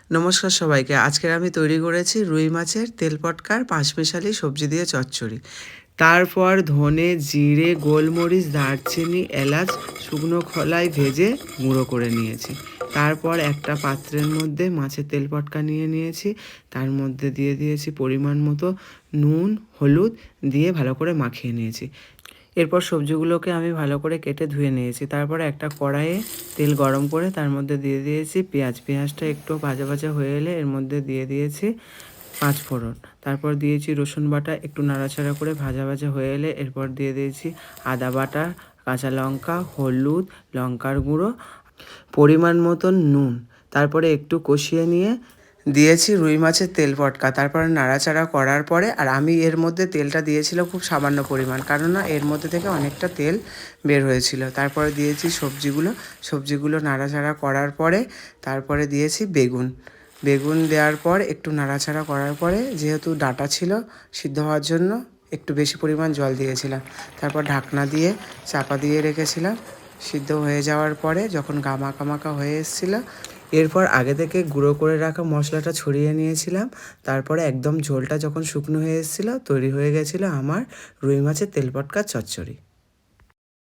নমস্কার সবাইকে। আজকের আমি তৈরি করেছি রুই মাছের তেল পটকার পাঁচমিশালি সবজি দিয়ে চচ্চড়ি। তারপর ধনে, জিরে, গোলমরিচ, দারচিনি, এলাচ শুকনো খোলায় ভেজে গুঁড়ো করে নিয়েছি। তারপর একটা পাত্রের মধ্যে মাছের তেল পটকা নিয়ে নিয়েছি। তার মধ্যে দিয়ে দিয়েছি পরিমাণ মতো নুন, হলুদ দিয়ে ভালো করে মাখিয়ে নিয়েছি। এরপর সবজিগুলোকে আমি ভালো করে কেটে ধুয়ে নিয়েছি। তারপরে একটা কড়াইয়ে তেল গরম করে তার মধ্যে দিয়ে দিয়েছি পেঁয়াজ। পেঁয়াজটা একটু ভাজা ভাজা হয়ে এলে এর মধ্যে দিয়ে দিয়েছি পাঁচফোড়ন। তারপর দিয়েছি রসুন বাটা, একটু নাড়াচাড়া করে ভাজা ভাজা হয়ে এলে এরপর দিয়ে দিয়েছি আদা বাটা, কাঁচা লঙ্কা, হলুদ, লঙ্কার গুঁড়ো, পরিমাণ মতন নুন। তারপরে একটু কষিয়ে নিয়ে দিয়েছি রুই মাছের তেল পটকা। তারপরে নাড়াচাড়া করার পরে আর আমি এর মধ্যে তেলটা দিয়েছিলাম খুব সামান্য পরিমাণ, কারণ না এর মধ্যে থেকে অনেকটা তেল বের হয়েছিল। তারপরে দিয়েছি সবজিগুলো নাড়াচাড়া করার পরে তারপরে দিয়েছি বেগুন। বেগুন দেওয়ার পর একটু নাড়াচাড়া করার পরে যেহেতু ডাঁটা ছিল সিদ্ধ হওয়ার জন্য একটু বেশি পরিমাণ জল দিয়েছিলাম। তারপর ঢাকনা দিয়ে চাপা দিয়ে রেখেছিলাম। সিদ্ধ হয়ে যাওয়ার পরে যখন গামাকা মাখা হয়ে এসেছিলো এরপর আগে থেকে গুঁড়ো করে রাখা মশলাটা ছড়িয়ে নিয়েছিলাম। তারপরে একদম ঝোলটা যখন শুকনো হয়ে এসেছিলো তৈরি হয়ে গেছিলো আমার রুই মাছের তেল পটকা চচ্চড়ি।